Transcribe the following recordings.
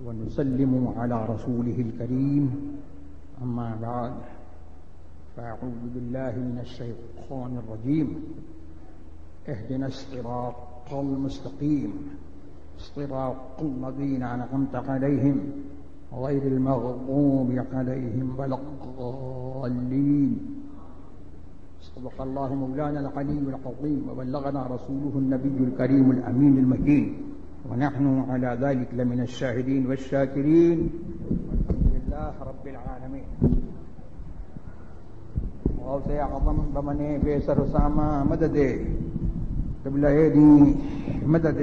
ونسلم على رسوله الكريم أما بعد فأعوذ بالله من الشيطان الرجيم اهدنا الصراط المستقيم صراط الذين أنعمت عليهم غير المغضوب عليهم ولا الضالين صدق الله مولانا العلي العظيم وبلغنا رسوله النبي الكريم الأمين المكين ونحن على ذلك لمن الشاهدين والشاكرين والحمد لله رب العالمين. غوث اعظم بمنے بے سر ساما مدد قبلہ دی مدد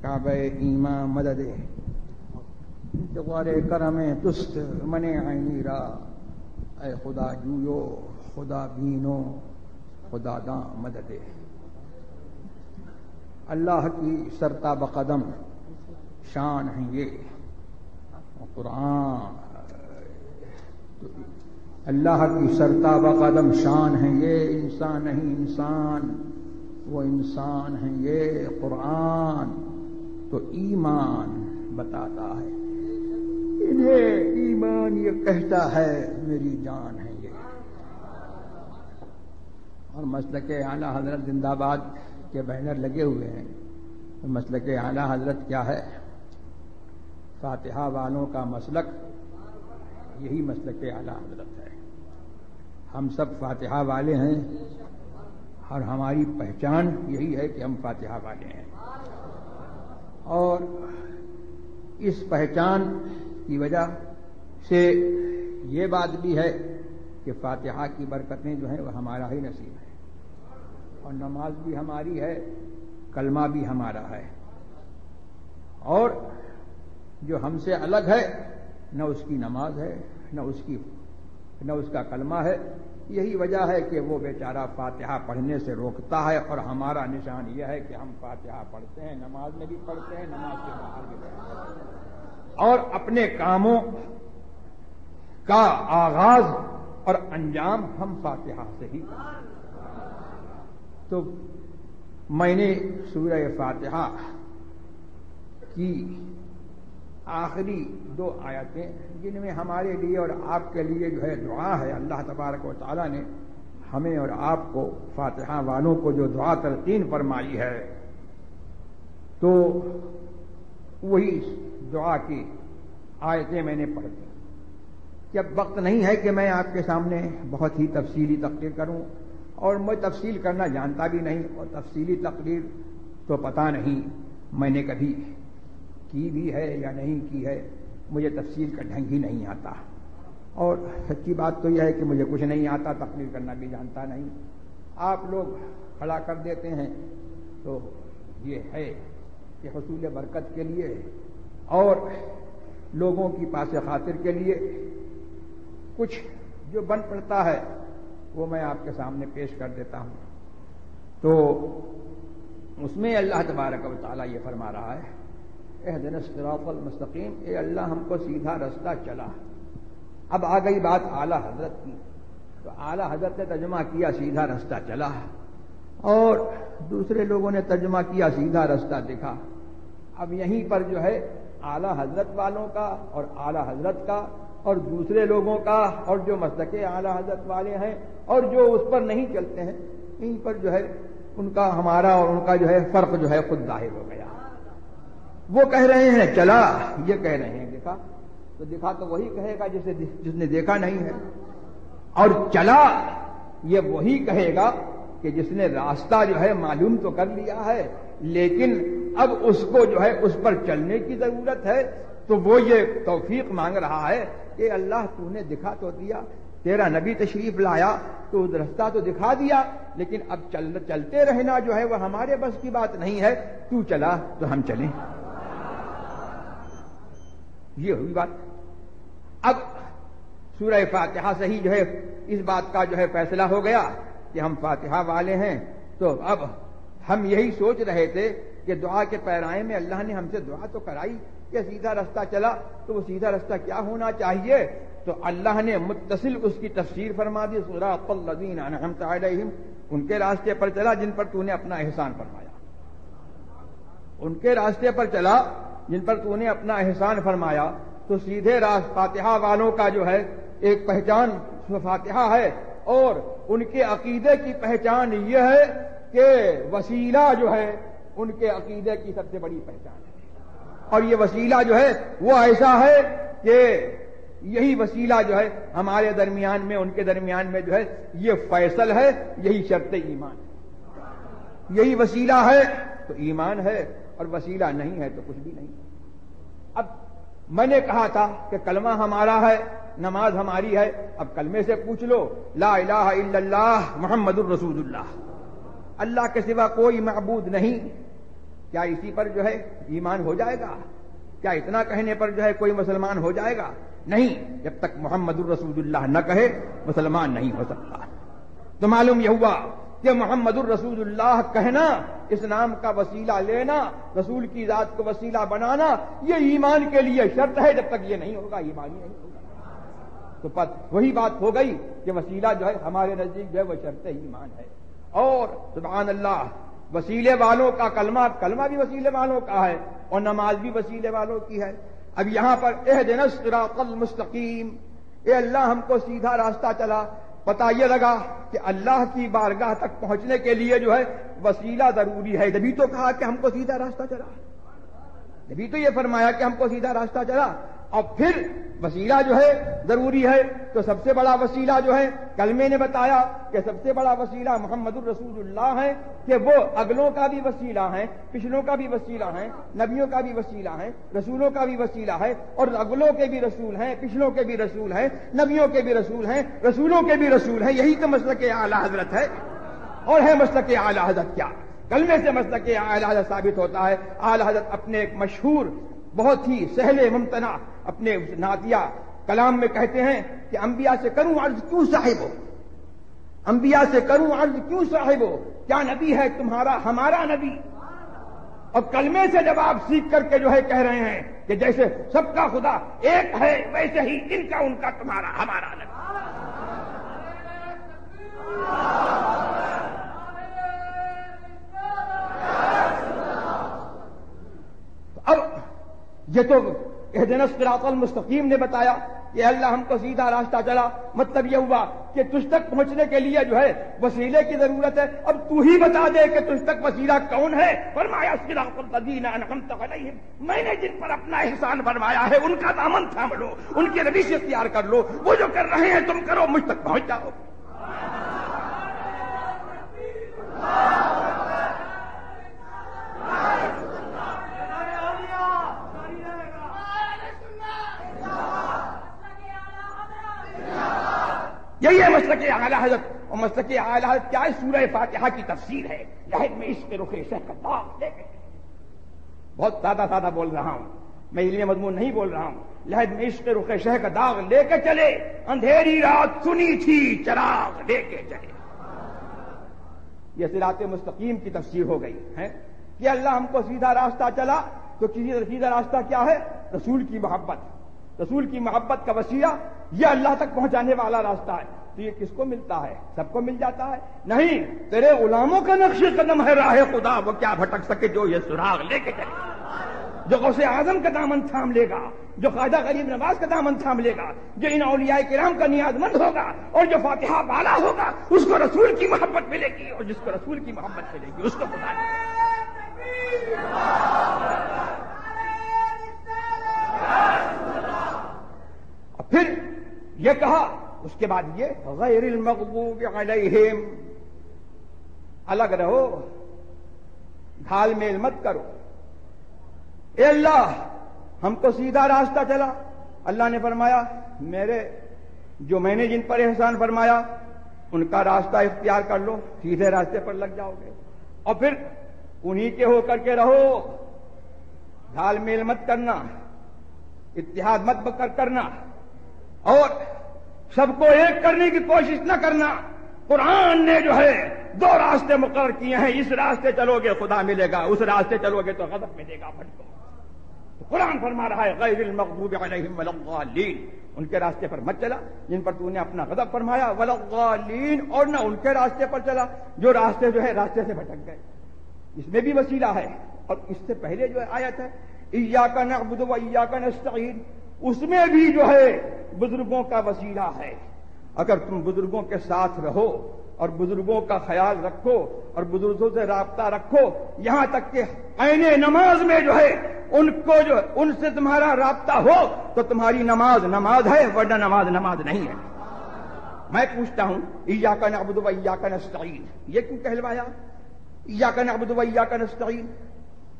کعبہ ایمان مدد انتظار کرم تست من عینی را اے خدا جویو خدا بینو خدا داں مدد. اللہ کی سرتاب قدم شان ہے یہ قرآن، اللہ کی سرتاب قدم شان ہے یہ، انسان نہیں انسان وہ انسان ہے یہ قرآن تو ایمان بتاتا ہے، انہیں ایمان یہ کہتا ہے میری جان ہے یہ. اور مسلک اعلیٰ حضرت زندہ باد کے بینر لگے ہوئے ہیں. تو مسلک اعلیٰ حضرت کیا ہے؟ فاتحہ والوں کا مسلک یہی مسلک اعلیٰ حضرت ہے. ہم سب فاتحہ والے ہیں اور ہماری پہچان یہی ہے کہ ہم فاتحہ والے ہیں، اور اس پہچان کی وجہ سے یہ بات بھی ہے کہ فاتحہ کی برکتیں جو ہیں وہ ہمارا ہی نصیب ہے، اور نماز بھی ہماری ہے، کلمہ بھی ہمارا ہے، اور جو ہم سے الگ ہے نہ اس کی نماز ہے نہ اس کا کلمہ ہے. یہی وجہ ہے کہ وہ بیچارہ فاتحہ پڑھنے سے روکتا ہے، اور ہمارا نشان یہ ہے کہ ہم فاتحہ پڑھتے ہیں، نماز میں بھی پڑھتے ہیں، نماز کے باہر بھی پڑھتے ہیں، اور اپنے کاموں کا آغاز اور انجام ہم فاتحہ سے ہی کرتے ہیں. تو میں نے سورہ فاتحہ کی آخری 2 آیتیں جن میں ہمارے لیے اور آپ کے لیے جو ہے دعا ہے، اللہ تبارک و تعالیٰ نے ہمیں اور آپ کو فاتحہ والوں کو جو دعا تلقین فرمائی ہے، تو وہی دعا کی آیتیں میں نے پڑھ دی. جب وقت نہیں ہے کہ میں آپ کے سامنے بہت ہی تفصیلی تقریر کروں، اور میں تفصیل کرنا جانتا بھی نہیں، اور تفصیلی تقریر تو پتہ نہیں میں نے کبھی کی بھی ہے یا نہیں کی ہے، مجھے تفصیل کا ڈھنگ ہی نہیں آتا، اور سچی بات تو یہ ہے کہ مجھے کچھ نہیں آتا، تقریر کرنا بھی جانتا نہیں. آپ لوگ کھڑا کر دیتے ہیں تو یہ ہے کہ حصول برکت کے لیے اور لوگوں کی پاس خاطر کے لیے کچھ جو بن پڑتا ہے وہ میں آپ کے سامنے پیش کر دیتا ہوں. تو اس میں اللہ تبارک و تعالیٰ یہ فرما رہا ہے، اہدنا الصراط المستقیم، اے اللہ ہم کو سیدھا رستہ چلا. اب آ گئی بات اعلیٰ حضرت کی، تو اعلیٰ حضرت نے ترجمہ کیا سیدھا رستہ چلا، اور دوسرے لوگوں نے ترجمہ کیا سیدھا رستہ دکھا. اب یہیں پر جو ہے اعلیٰ حضرت والوں کا اور اعلیٰ حضرت کا اور دوسرے لوگوں کا، اور جو مسلک اعلیٰ حضرت والے ہیں اور جو اس پر نہیں چلتے ہیں، ان پر جو ہے ان کا ہمارا اور ان کا جو ہے فرق جو ہے خود ظاہر ہو گیا. وہ کہہ رہے ہیں چلا، یہ کہہ رہے ہیں دکھا. تو دکھا تو وہی کہے گا جس نے دیکھا نہیں ہے، اور چلا یہ وہی کہے گا کہ جس نے راستہ جو ہے معلوم تو کر لیا ہے، لیکن اب اس کو جو ہے اس پر چلنے کی ضرورت ہے. تو وہ یہ توفیق مانگ رہا ہے کہ اللہ تو نے دکھا تو دیا، تیرا نبی تشریف لایا تو راستہ تو دکھا دیا، لیکن اب چلتے رہنا جو ہے وہ ہمارے بس کی بات نہیں ہے، تو چلا تو ہم چلیں. یہ ہوئی بات. اب سورہ فاتحہ سے ہی جو ہے اس بات کا جو ہے فیصلہ ہو گیا کہ ہم فاتحہ والے ہیں. تو اب ہم یہی سوچ رہے تھے کہ دعا کے پیرائے میں اللہ نے ہم سے دعا تو کرائی کہ سیدھا رستہ چلا، تو وہ سیدھا رستہ کیا ہونا چاہیے؟ تو اللہ نے متصل اس کی تفسیر فرما دی، صراط الذین انعمت علیہم، ان کے راستے پر چلا جن پر تو نے اپنا احسان فرمایا. ان کے راستے پر چلا جن پر تو نے اپنا احسان فرمایا، تو سیدھے فاتحہ والوں کا جو ہے ایک پہچان فاتحہ ہے، اور ان کے عقیدے کی پہچان یہ ہے کہ وسیلہ جو ہے ان کے عقیدے کی سب سے بڑی پہچان ہے، اور یہ وسیلہ جو ہے وہ ایسا ہے کہ یہی وسیلہ جو ہے ہمارے درمیان میں ان کے درمیان میں جو ہے یہ فیصل ہے، یہی شرط ایمان ہے، یہی وسیلہ ہے تو ایمان ہے، اور وسیلہ نہیں ہے تو کچھ بھی نہیں۔ اب میں نے کہا تھا کہ کلمہ ہمارا ہے، نماز ہماری ہے، اب کلمے سے پوچھ لو لا الہ الا اللہ محمد الرسول اللہ، اللہ کے سوا کوئی معبود نہیں، کیا اسی پر جو ہے ایمان ہو جائے گا؟ کیا اتنا کہنے پر جو ہے کوئی مسلمان ہو جائے گا؟ نہیں، جب تک محمد الرسول اللہ نہ کہے مسلمان نہیں ہو سکتا۔ تو معلوم یہ ہوا کہ محمد الرسول اللہ کہنا، اس نام کا وسیلہ لینا، رسول کی ذات کو وسیلہ بنانا، یہ ایمان کے لیے شرط ہے، جب تک یہ نہیں ہوگا ایمان ہی نہیں ہوگا۔ تو وہی بات ہو گئی کہ وسیلہ جو ہے ہمارے نزدیک جو ہے وہ شرط ایمان ہے۔ اور سبحان اللہ، وسیلے والوں کا کلمہ بھی وسیلے والوں کا ہے، اور نماز بھی وسیلے والوں کی ہے۔ اب یہاں پر اہدنا الصراط المستقیم، اے اللہ ہم کو سیدھا راستہ چلا، پتہ یہ لگا کہ اللہ کی بارگاہ تک پہنچنے کے لیے جو ہے وسیلہ ضروری ہے، جبھی تو کہا کہ ہم کو سیدھا راستہ چلا، جبھی تو یہ فرمایا کہ ہم کو سیدھا راستہ چلا۔ اور پھر وسیلہ جو ہے ضروری ہے، تو سب سے بڑا وسیلہ جو ہے کلمے نے بتایا کہ سب سے بڑا وسیلہ محمد الرسول اللہ ہے، کہ وہ اگلوں کا بھی وسیلہ ہے، پچھلوں کا بھی وسیلہ ہے، نبیوں کا بھی وسیلہ ہے، رسولوں کا بھی وسیلہ ہے، اور اگلوں کے بھی رسول ہیں، پچھلوں کے بھی رسول ہیں، نبیوں کے بھی رسول ہیں، رسولوں کے بھی رسول ہیں۔ یہی تو مسلک اعلی حضرت ہے۔ اور ہے مسلک اعلی حضرت کیا؟ کلمے سے مسلک اعلی حضرت ثابت ہوتا ہے۔ اعلی حضرت اپنے ایک مشہور بہت ہی سہل ممتنع اپنے نعتیہ کلام میں کہتے ہیں کہ انبیاء سے کروں عرض کیوں صاحب ہو، انبیاء سے کروں عرض کیوں صاحب ہو، کیا نبی ہے تمہارا ہمارا نبی؟ اور کلمے سے جب آپ سیکھ کر کے جو ہے کہہ رہے ہیں کہ جیسے سب کا خدا ایک ہے، ویسے ہی ان کا ان کا تمہارا ہمارا نبی۔ اب یہ تو اہدنا الصراط المستقیم نے بتایا کہ اللہ ہم کو سیدھا راستہ چلا، مطلب یہ ہوا کہ تجھ تک پہنچنے کے لیے جو ہے وسیلے کی ضرورت ہے۔ اب تو ہی بتا دے کہ تجھ تک وسیلہ کون ہے۔ فرمایا صراط الذین انعمت علیہم، میں نے جن پر اپنا احسان فرمایا ہے ان کا دامن تھام لو، ان کے روش اختیار کر لو، وہ جو کر رہے ہیں تم کرو، مجھ تک پہنچ جاؤ۔ یہی ہے مسلک اعلی حضرت۔ اور مسلک اعلی حضرت کیا ہے؟ سورہ فاتحہ کی تفسیر ہے۔ لہد میں عشق رخ شہ کا داغ لے کے، بہت سادہ بول رہا ہوں، میں علمی مضمون نہیں بول رہا ہوں، لہد میں عشق رخ شہ کا داغ لے کے چلے، اندھیری رات سنی تھی چراغ لے کے چلے۔ یہ صراط مستقیم کی تفسیر ہو گئی ہے کہ اللہ ہم کو سیدھا راستہ چلا، تو سیدھا راستہ کیا ہے؟ رسول کی محبت، رسول کی محبت کا وسیلہ یہ اللہ تک پہنچانے والا راستہ ہے۔ تو یہ کس کو ملتا ہے؟ سب کو مل جاتا ہے؟ نہیں، تیرے غلاموں کا نقش قدم ہے راہ خدا، وہ کیا بھٹک سکے جو یہ سراغ لے کے چلے، جو غوث اعظم کا دامن تھام لے گا، جو خواجہ غریب نواز کا دامن تھام لے گا، جو ان اولیاء کرام کا نیاز مند ہوگا، اور جو فاتحہ والا ہوگا، اس کو رسول کی محبت ملے گی، اور جس کو رسول کی محبت ملے گی اس کو خدا ملے گی۔ پھر یہ کہا اس کے بعد یہ غیر المغضوب علیہم، الگ رہو، گھال میل مت کرو۔ اے اللہ ہم کو سیدھا راستہ چلا، اللہ نے فرمایا میں نے جن پر احسان فرمایا ان کا راستہ اختیار کر لو، سیدھے راستے پر لگ جاؤ گے، اور پھر انہی کے ہو کر کے رہو، گھال میل مت کرنا، اتحاد مت کرنا، اور سب کو ایک کرنے کی کوشش نہ کرنا۔ قرآن نے جو ہے دو راستے مقرر کیے ہیں، اس راستے چلو گے خدا ملے گا، اس راستے چلو گے تو غضب ملے گا، بھٹکو۔ تو قرآن فرما رہا ہے غیر المغضوب علیہم ولا الضالین، ان کے راستے پر مت چلا جن پر تو نے اپنا غضب فرمایا، ولا الضالین، اور نہ ان کے راستے پر چلا جو راستے جو ہے راستے سے بھٹک گئے۔ اس میں بھی وسیلہ ہے، اور اس سے پہلے جو آیت ہے ایاک نعبد و ایاک نستعین، اس میں بھی جو ہے بزرگوں کا وسیلہ ہے۔ اگر تم بزرگوں کے ساتھ رہو اور بزرگوں کا خیال رکھو اور بزرگوں سے رابطہ رکھو، یہاں تک کہ عین نماز میں جو ہے ان سے تمہارا رابطہ ہو تو تمہاری نماز نماز ہے، ورنہ نماز نماز نہیں ہے۔ میں پوچھتا ہوں ایاک نعبد و ایاک نستعین یہ کیوں کہلوایا؟ ایاک نعبد و ایاک نستعین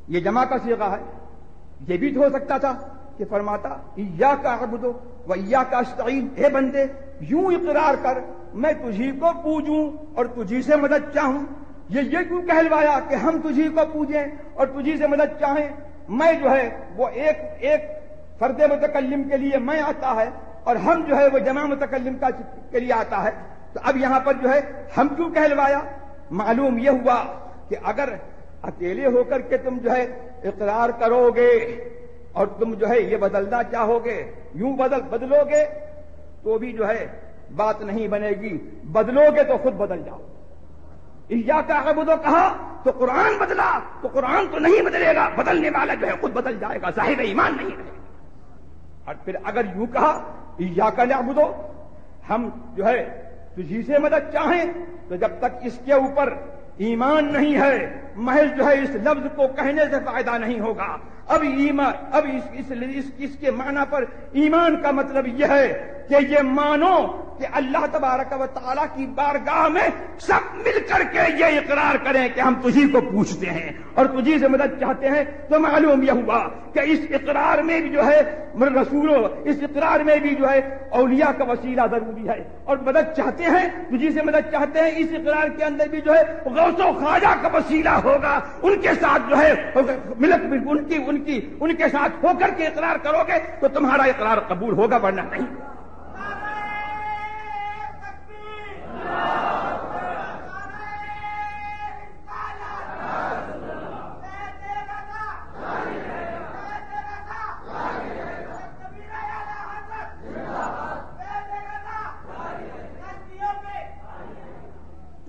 یہ جمع کا صیغہ ہے، یہ بھی تو ہو سکتا تھا کہ فرماتا ایاک اعبد و ایاک استعین، اے بندے یوں اقرار کر میں تجھی کو پوجوں اور تجھی سے مدد چاہوں۔ یہ کیوں کہلوایا کہ ہم تجھی کو پوجیں اور تجھی سے مدد چاہیں؟ میں جو ہے وہ ایک فرد متکلم کے لیے میں آتا ہے اور ہم جو ہے وہ جمع متکلم کے لیے آتا ہے، تو اب یہاں پر جو ہے ہم کیوں کہلوایا؟ معلوم یہ ہوا کہ اگر اکیلے ہو کر کے تم جو ہے اقرار کرو گے اور تم جو ہے یہ بدلنا چاہو گے، یوں بدلو گے تو بھی جو ہے بات نہیں بنے گی، بدلو گے تو خود بدل جاؤ۔ ایاک اعبد کہا تو قرآن بدلا تو قرآن تو نہیں بدلے گا، بدلنے والا جو ہے خود بدل جائے گا، صاحب ایمان نہیں رہے گا۔ اور پھر اگر یوں کہا ایاک نعبد، ہم جو ہے تجھی سے مدد چاہیں، تو جب تک اس کے اوپر ایمان نہیں ہے محض جو ہے اس لفظ کو کہنے سے فائدہ نہیں ہوگا۔ اب اس کے معنی پر ایمان کا مطلب یہ ہے کہ یہ مانو کہ اللہ تبارک و تعالیٰ کی بارگاہ میں سب مل کر کے یہ اقرار کریں کہ ہم تجھی کو پوچھتے ہیں اور تجھی سے مدد چاہتے ہیں، تو معلوم یہ ہوا کہ اس اقرار میں بھی جو ہے رسولوں، اس اقرار میں بھی جو ہے اولیاء کا وسیلہ ضروری ہے، اور مدد چاہتے ہیں تجھی سے مدد چاہتے ہیں، اس اقرار کے اندر بھی جو ہے غوث و خواجہ کا وسیلہ ہوگا، ان کے ساتھ جو ہے ملک ان کے ساتھ ہو کر کے اقرار کرو گے تو تمہارا اقرار قبول ہوگا، ورنہ نہیں۔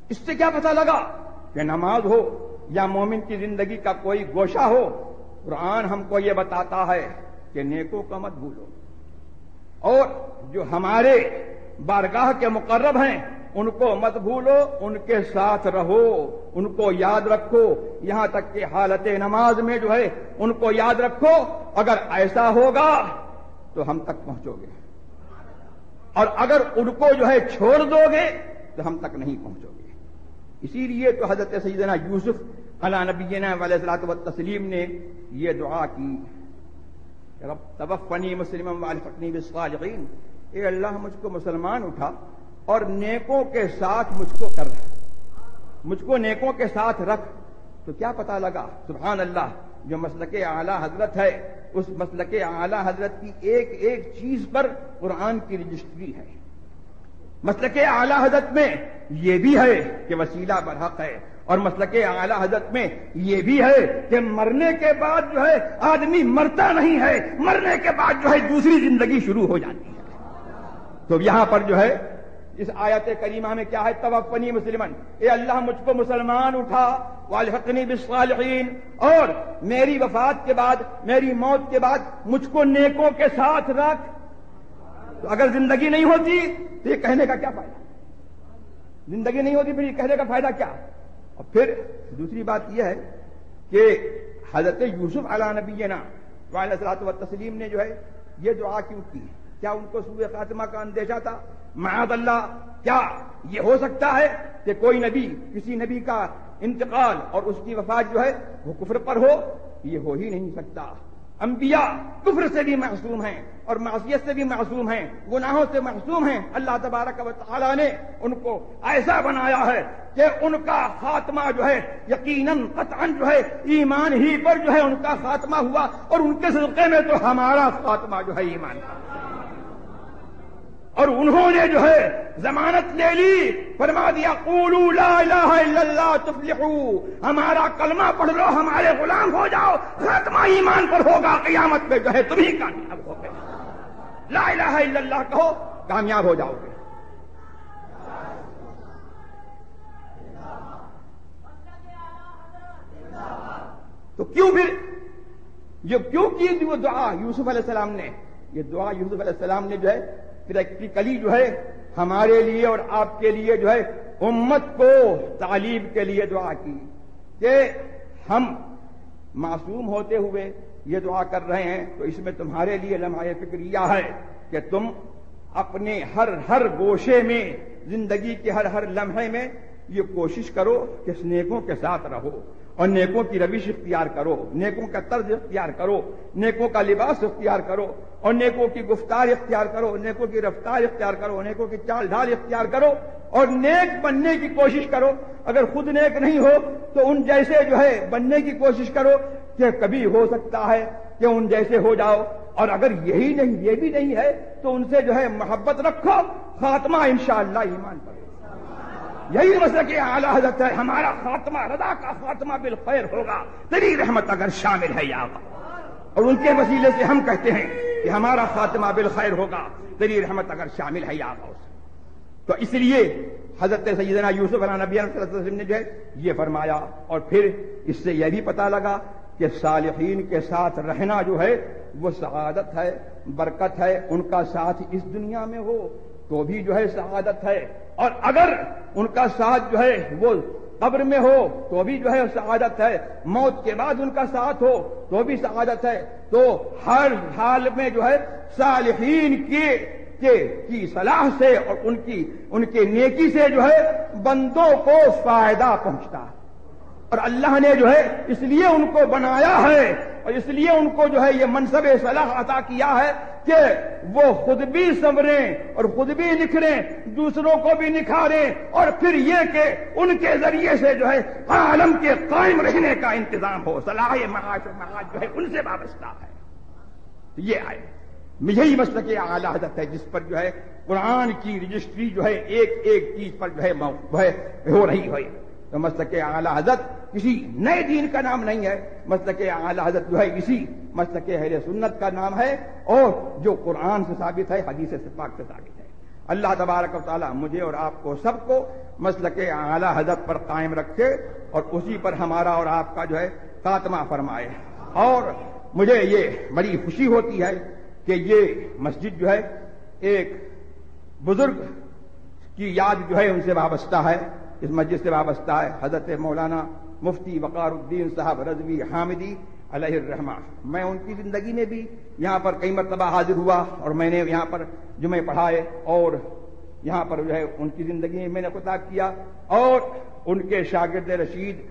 اس سے کیا پتہ لگا کہ نماز ہو یا مومن کی زندگی کا کوئی گوشہ ہو، قرآن ہم کو یہ بتاتا ہے کہ نیکوں کا مت بھولو، اور جو ہمارے بارگاہ کے مقرب ہیں ان کو مت بھولو، ان کے ساتھ رہو، ان کو یاد رکھو، یہاں تک کہ حالت نماز میں جو ہے ان کو یاد رکھو۔ اگر ایسا ہوگا تو ہم تک پہنچو گے، اور اگر ان کو جو ہے چھوڑ دو گے تو ہم تک نہیں پہنچو گے۔ اسی لیے تو حضرت سیدنا یوسف علی نبینا علیہ الصلوۃ والتسلیم نے یہ دعا کی، رب توفنی مسلما والحقنی بالصالحین، اے اللہ مجھ کو مسلمان اٹھا اور نیکوں کے ساتھ مجھ کو نیکوں کے ساتھ رکھ۔ تو کیا پتہ لگا، سبحان اللہ، جو مسلک اعلی حضرت ہے اس مسلک اعلی حضرت کی ایک ایک چیز پر قرآن کی رجسٹری ہے۔ مسلک اعلی حضرت میں یہ بھی ہے کہ وسیلہ برحق ہے، اور مسلک اعلی حضرت میں یہ بھی ہے کہ مرنے کے بعد جو ہے آدمی مرتا نہیں ہے، مرنے کے بعد جو ہے دوسری زندگی شروع ہو جاتی ہے۔ تو یہاں پر جو ہے اس آیت کریمہ میں کیا ہے، توفنی مسلمن، اے اللہ مجھ کو مسلمان اٹھا، والحقنی بالصالحین، اور میری وفات کے بعد، میری موت کے بعد مجھ کو نیکوں کے ساتھ رکھ۔ تو اگر زندگی نہیں ہوتی تو یہ کہنے کا کیا فائدہ؟ زندگی نہیں ہوتی پھر یہ کہنے کا فائدہ کیا؟ اور پھر دوسری بات یہ ہے کہ حضرت یوسف علی نبینا علیہ الصلوۃ والتسلیم نے جو ہے یہ دعا کیوں کی؟ کیا ان کو سوء خاتمہ کا اندیشہ تھا؟ معاذ اللہ، کیا یہ ہو سکتا ہے کہ کوئی نبی، کسی نبی کا انتقال اور اس کی وفات جو ہے وہ کفر پر ہو؟ یہ ہو ہی نہیں سکتا۔ انبیاء کفر سے بھی معصوم ہیں اور معصیت سے بھی معصوم ہیں، گناہوں سے معصوم ہیں۔ اللہ تبارک و تعالی نے ان کو ایسا بنایا ہے کہ ان کا خاتمہ جو ہے یقیناً قطعاً جو ہے ایمان ہی پر جو ہے ان کا خاتمہ ہوا، اور ان کے صدقے میں تو ہمارا خاتمہ جو ہے ایمان کا۔ اور انہوں نے جو ہے ضمانت لے لی، فرما دیا قولوا لا الہ الا اللہ تفلحوا، ہمارا کلمہ پڑھ لو، ہمارے غلام ہو جاؤ، خاتمہ ایمان پر ہوگا، قیامت میں جو ہے تم ہی کامیاب ہو گے۔ لا الہ الا اللہ کہو، کامیاب ہو جاؤ گے۔ تو کیوں پھر یہ کیوں کی وہ دعا یوسف علیہ السلام نے؟ یہ دعا یوسف علیہ السلام نے جو ہے پریکٹیکلی جو ہے ہمارے لیے اور آپ کے لیے جو ہے امت کو تعلیم کے لیے دعا کی کہ ہم معصوم ہوتے ہوئے یہ دعا کر رہے ہیں، تو اس میں تمہارے لیے لمحہ فکریہ ہے کہ تم اپنے ہر گوشے میں، زندگی کے ہر لمحے میں یہ کوشش کرو کہ نیکوں کے ساتھ رہو اور نیکوں کی روش اختیار کرو، نیکوں کا طرز اختیار کرو، نیکوں کا لباس اختیار کرو اور نیکوں کی گفتار اختیار کرو، نیکوں کی رفتار اختیار کرو، نیکوں کی چال ڈھال اختیار کرو اور نیک بننے کی کوشش کرو۔ اگر خود نیک نہیں ہو تو ان جیسے جو ہے بننے کی کوشش کرو کہ کبھی ہو سکتا ہے کہ ان جیسے ہو جاؤ، اور اگر یہی نہیں، یہ بھی نہیں ہے تو ان سے جو ہے محبت رکھو، خاتمہ انشاءاللہ ایمان پر۔ یہی مسلک اعلی حضرت ہے، ہمارا خاتمہ، رضا کا خاتمہ بالخیر ہوگا، تیری رحمت اگر شامل ہے یا آقا۔ اور ان کے وسیلے سے ہم کہتے ہیں کہ ہمارا خاتمہ بالخیر ہوگا، تیری رحمت اگر شامل ہے یا آقا۔ تو اس لیے حضرت سیدنا یوسف علیہ نبی صلی اللہ علیہ وسلم نے جو ہے یہ فرمایا، اور پھر اس سے یہ بھی پتہ لگا کہ صالحین کے ساتھ رہنا جو ہے وہ سعادت ہے، برکت ہے، ان کا ساتھ اس دنیا میں ہو تو بھی جو ہے سعادت ہے، اور اگر ان کا ساتھ جو ہے وہ قبر میں ہو تو بھی جو ہے سعادت ہے، موت کے بعد ان کا ساتھ ہو تو بھی سعادت ہے۔ تو ہر حال میں جو ہے صالحین کی صلاح سے اور ان کے نیکی سے جو ہے بندوں کو فائدہ پہنچتا ہے، اور اللہ نے جو ہے اس لیے ان کو بنایا ہے اور اس لیے ان کو جو ہے یہ منصب صلاح عطا کیا ہے کہ وہ خود بھی سنوریں اور خود بھی نکھریں، دوسروں کو بھی نکھاریں، اور پھر یہ کہ ان کے ذریعے سے جو ہے عالم کے قائم رہنے کا انتظام ہو۔ صلاح معاش و معاش جو ہے ان سے وابستہ ہے۔ یہ آئے یہی مسلک اعلی حضرت ہے جس پر جو ہے قرآن کی رجسٹری جو ہے ایک ایک چیز پر جو ہے ہو رہی ہے۔ تو مسلک اعلی حضرت کسی نئے دین کا نام نہیں ہے، مسلک اعلی حضرت جو ہے اسی مسلک اہل سنت کا نام ہے، اور جو قرآن سے ثابت ہے، حدیث پاک سے ثابت ہے۔ اللہ تبارک و تعالی مجھے اور آپ کو سب کو مسلک اعلی حضرت پر قائم رکھے اور اسی پر ہمارا اور آپ کا جو ہے خاتمہ فرمائے۔ اور مجھے یہ بڑی خوشی ہوتی ہے کہ یہ مسجد جو ہے ایک بزرگ کی یاد جو ہے ان سے وابستہ ہے، اس مسجد سے وابستہ ہے، حضرت مولانا مفتی وقار الدین صاحب رضوی حامدی علیہ الرحمہ۔ میں ان کی زندگی میں بھی یہاں پر کئی مرتبہ حاضر ہوا اور میں نے یہاں پر جمعے پڑھائے، اور یہاں پر جو ہے ان کی زندگی میں نے خطاب کیا، اور ان کے شاگرد رشید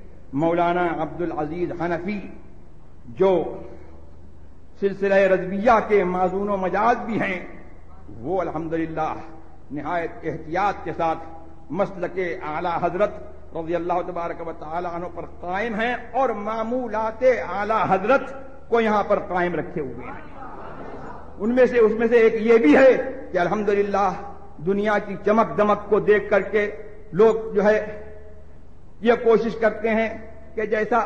مولانا عبد العزیز حنفی جو سلسلہ رضویہ کے معزون و مجاز بھی ہیں، وہ الحمدللہ نہایت احتیاط کے ساتھ مسلک اعلی حضرت رضی اللہ تبارک و تعالی عنہ پر قائم ہیں، اور معمولات اعلی حضرت کو یہاں پر قائم رکھے ہوئے ہیں۔ اس میں سے ایک یہ بھی ہے کہ الحمدللہ دنیا کی چمک دمک کو دیکھ کر کے لوگ جو ہے یہ کوشش کرتے ہیں کہ جیسا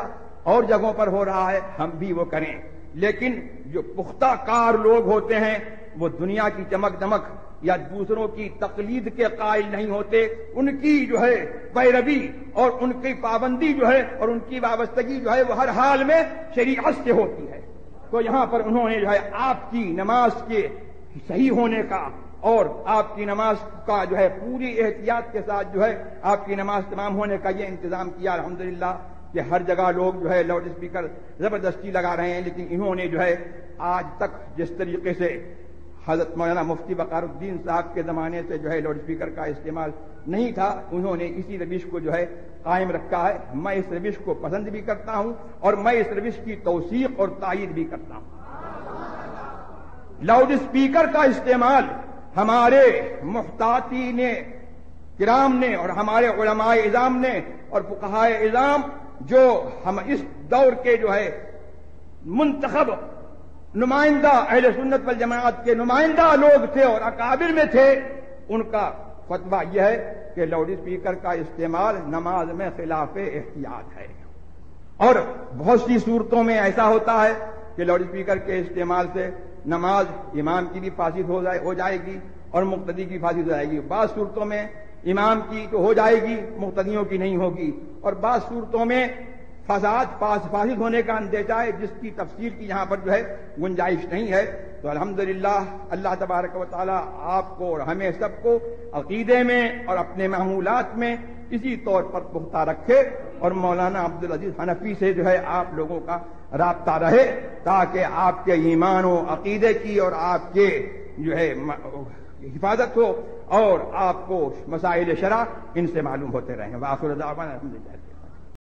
اور جگہوں پر ہو رہا ہے ہم بھی وہ کریں، لیکن جو پختہ کار لوگ ہوتے ہیں وہ دنیا کی چمک دمک یا دوسروں کی تقلید کے قائل نہیں ہوتے، ان کی جو ہے پیروی اور ان کی پابندی جو ہے اور ان کی وابستگی جو ہے وہ ہر حال میں شریعت سے ہوتی ہے۔ تو یہاں پر انہوں نے جو ہے آپ کی نماز کے صحیح ہونے کا اور آپ کی نماز کا جو ہے پوری احتیاط کے ساتھ جو ہے آپ کی نماز تمام ہونے کا یہ انتظام کیا الحمدللہ، کہ ہر جگہ لوگ جو ہے لاؤڈ اسپیکر زبردستی لگا رہے ہیں، لیکن انہوں نے جو ہے آج تک جس طریقے سے حضرت مولانا مفتی وقار الدین صاحب کے زمانے سے جو ہے لاؤڈ اسپیکر کا استعمال نہیں تھا، انہوں نے اسی روش کو جو ہے قائم رکھا ہے۔ میں اس روش کو پسند بھی کرتا ہوں اور میں اس روش کی توثیق اور تائید بھی کرتا ہوں۔ لاؤڈ اسپیکر کا استعمال ہمارے محتاطین کرام نے اور ہمارے علماء اعظام نے اور فقہائے اعظام جو ہم اس دور کے جو ہے منتخب نمائندہ اہل سنت والجماعت کے نمائندہ لوگ تھے اور اکابر میں تھے، ان کا فتویٰ یہ ہے کہ لاؤڈ اسپیکر کا استعمال نماز میں خلاف احتیاط ہے، اور بہت سی صورتوں میں ایسا ہوتا ہے کہ لاؤڈ اسپیکر کے استعمال سے نماز امام کی بھی فاسد ہو جائے گی اور مقتدی کی فاسد ہو جائے گی، بعض صورتوں میں امام کی تو ہو جائے گی، مقتدیوں کی نہیں ہوگی، اور بعض صورتوں میں فاسد ہونے کا اندیشہ ہے، جس کی تفصیل کی یہاں پر جو ہے گنجائش نہیں ہے۔ تو الحمدللہ اللہ تبارک و تعالی آپ کو اور ہمیں سب کو عقیدے میں اور اپنے معمولات میں اسی طور پر پختہ رکھے، اور مولانا عبدالعزیز حنفی سے جو ہے آپ لوگوں کا رابطہ رہے، تاکہ آپ کے ایمان و عقیدے کی اور آپ کے جو ہے حفاظت ہو، اور آپ کو مسائل شرع ان سے معلوم ہوتے رہیں۔ وآخر دعوانا الحمدللہ۔